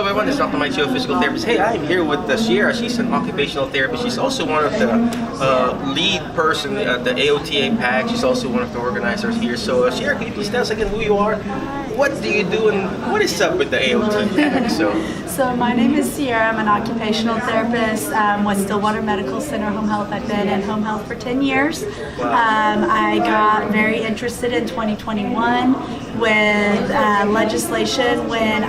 Hello everyone, this is Dr. Mike Cho, physical therapist. Hey, I'm here with Sierra. She's an occupational therapist. She's also one of the lead person at the AOTA PAC. She's also one of the organizers here. So Sierra, can you please tell us again who you are? What do you do and what is up with the AOTA PAC? So my name is Sierra. I'm an occupational therapist with Stillwater Medical Center Home Health. I've been in home health for 10 years. I got very interested in 2021 with legislation when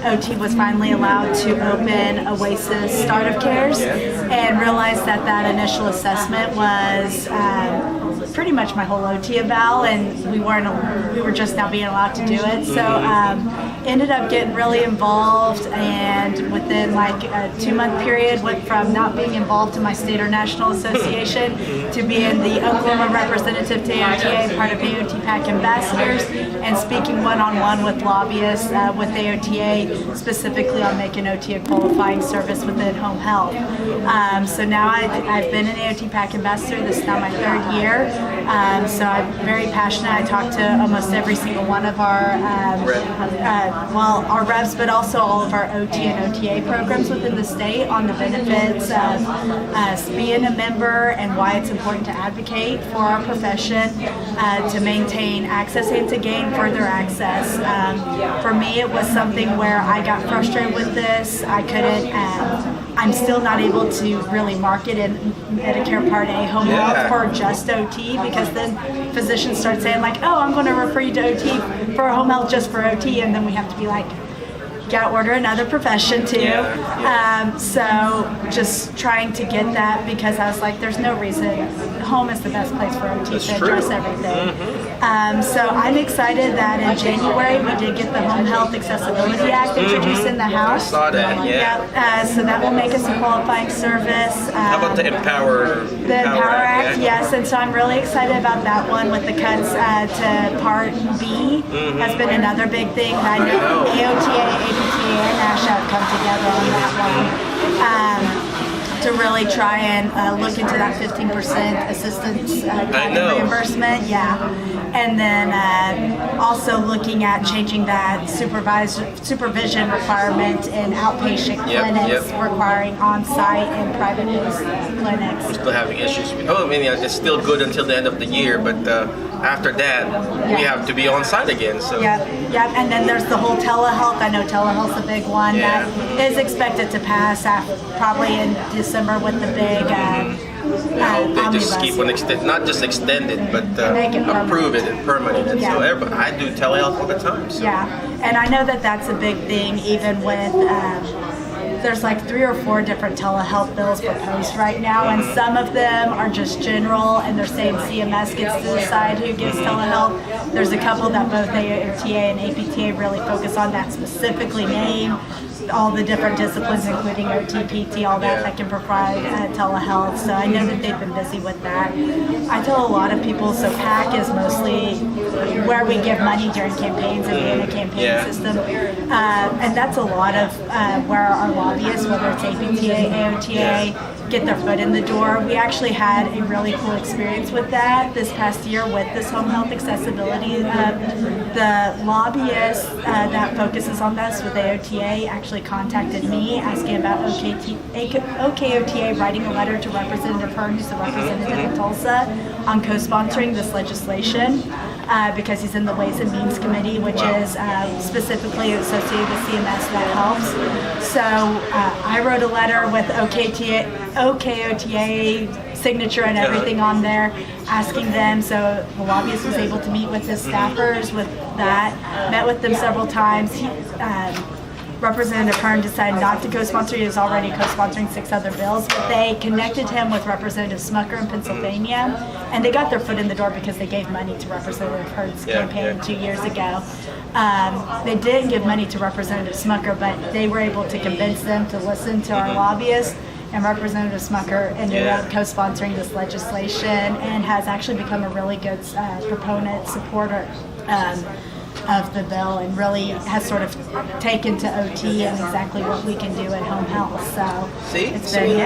OT was finally allowed to open Oasis Startup Cares, and realized that that initial assessment was pretty much my whole OT eval, and we were just now being allowed to do it. So ended up getting really involved, and within like a 2-month period went from not being involved in my state or national association to being the Oklahoma representative to AOTA, part of AOT PAC ambassadors, and speaking one-on-one with lobbyists with AOTA, specifically on making OT a qualifying service within home health. So now I've been an AOT PAC ambassador. This is now my 3rd year. So I'm very passionate. I talk to almost every single one of our our reps, but also all of our OT and OTA programs within the state on the benefits of us being a member and why it's important to advocate for our profession, to maintain access and to gain further access. For me, it was something where I got frustrated with this. I couldn't, I'm still not able to really market in Medicare Part A home health for just OT, because then physicians start saying like, oh, I'm going to refer you to OT for home health just for OT, and then we have to be like, gotta order another profession too. So just trying to get that, because I was like, there's no reason. Home is the best place for OT to address everything. So I'm excited that in January we did get the Home Health Accessibility Act introduced in the House. I saw that, so that will make us a qualifying service. How about the Empower Act? Yes, and so I'm really excited about that one with the cuts to Part B. Has been another big thing. I know AOTA, APTA, and ASHA have come together on that one. To really try and look into that 15% assistance reimbursement, and then also looking at changing that supervision requirement in outpatient clinics, requiring on-site and private-based clinics. We're still having issues with. It's still good until the end of the year, but after that, we have to be on-site again. So. And then there's the whole telehealth. I know telehealth's a big one that is expected to pass probably in December with the big they just keep on not just extend it, but approve it and permanent. And so I do telehealth all the time. So. And I know that that's a big thing, even with there's like 3 or 4 different telehealth bills proposed right now, and some of them are just general, and they're saying CMS gets to decide who gives telehealth. There's a couple that both AOTA and APTA really focus on that specifically name all the different disciplines, including OT, PT, all that can provide telehealth. So I know that they've been busy with that. I tell a lot of people, so PAC is mostly where we give money during campaigns and be in a campaign system. And that's a lot of where our lobbyists, whether it's APTA, AOTA, get their foot in the door. We actually had a really cool experience with that this past year with this home health accessibility. The lobbyist that focuses on this with AOTA actually contacted me asking about OKOTA writing a letter to Representative Hearn, who's the representative in Tulsa, on co-sponsoring this legislation. Because he's in the Ways and Means Committee, which is specifically associated with CMS that helps. So I wrote a letter with OKOTA signature and everything on there, asking them. So the lobbyist was able to meet with his staffers with that, met with them several times. Representative Hearn decided not to co-sponsor. He was already co-sponsoring 6 other bills, but they connected him with Representative Smucker in Pennsylvania, and they got their foot in the door because they gave money to Representative Hearn's campaign 2 years ago. They didn't give money to Representative Smucker, but they were able to convince them to listen to our lobbyists, and Representative Smucker ended up co-sponsoring this legislation and has actually become a really good proponent, supporter of the bill, and really has sort of taken to OT and exactly what we can do at home health. So it's been,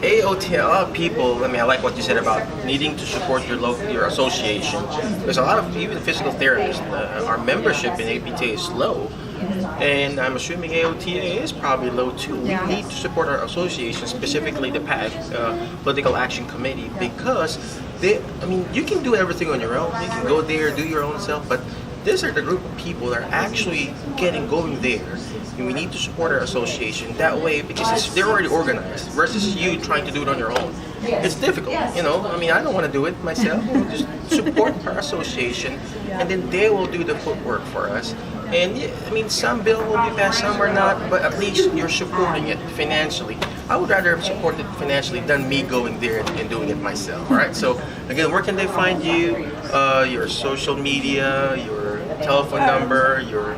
AOTA, a lot of people, I like what you said about needing to support your association. There's a lot of, even physical therapists, our membership in APTA is low. And I'm assuming AOTA is probably low too. Yeah. We need to support our association, specifically the PAC, Political Action Committee, because you can do everything on your own. You can go there, do your own self, but these are the group of people that are actually going there. And we need to support our association that way because they're already organized versus you trying to do it on your own. It's difficult, I don't want to do it myself. We'll just support our association, and then they will do the footwork for us. And some bill will be passed, some are not, but at least you're supporting it financially. I would rather support it financially than me going there and doing it myself. All right. So again, where can they find you? Your social media, your telephone number, your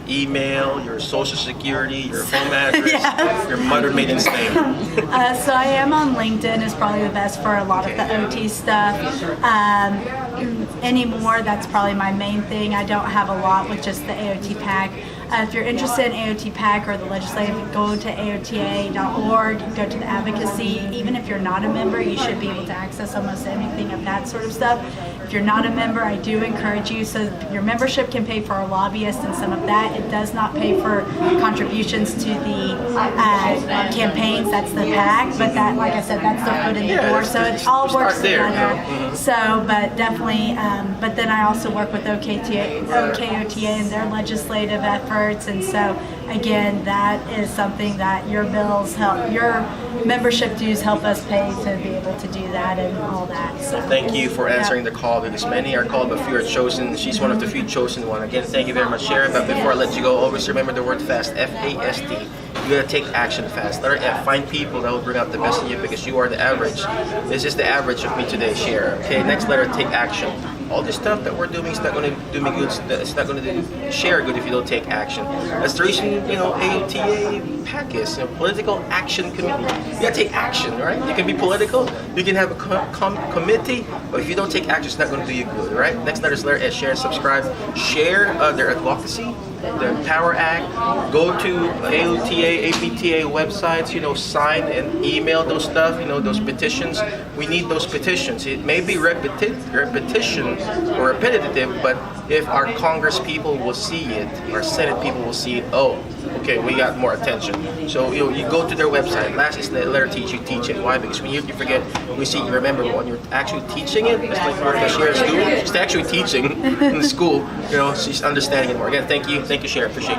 email, your social security, your home address, your mother maiden's name. So I am on LinkedIn is probably the best for a lot of the OT stuff. Anymore, that's probably my main thing. I don't have a lot with just the AOT PAC. If you're interested in AOT PAC or the legislative, go to AOTA.org, go to the Advocacy. Even if you're not a member, you should be able to access almost anything of that sort of stuff. If you're not a member, I do encourage you, so your membership can pay for our lobbyists and some of that. It does not pay for contributions to the campaigns, that's the PAC, but that, like I said, that's the foot in the door, so it all works together. So, but definitely, but then I also work with OKOTA and their legislative efforts, and so again, that is something that your bills help, your membership dues help us pay to be able to do that and all that. So thank you for answering the call, because many are called but few are chosen. She's one of the few chosen one. Again, thank you very much, Sharon. But before I let you go, always remember the word FAST, F-A-S-T. You gotta take action fast. Letter F, find people that will bring out the best in you, because you are the average. This is the average of me today, Sharon. Okay, next letter, take action. All this stuff that we're doing is not going to do me good. It's not going to share good if you don't take action. That's the reason, AOTA PAC is, Political Action Committee. You got to take action, right? You can be political, you can have a committee, but if you don't take action, it's not going to do you good, right? Next letter is letter S, share, subscribe, share their advocacy, the Power Act. Go to AOTA, APTA websites, sign and email those stuff, those petitions. We need those petitions. It may be repetition or repetitive, but if our Congress people will see it, our Senate people will see it, oh, okay, we got more attention. So you go to their website. Last is the letter T, you teach it. Why? Because when you forget, we see, you remember when you're actually teaching it. It's like Martha Sharon's doing. She's actually teaching in the school. She's understanding it more. Again, thank you, Sharon. Appreciate it.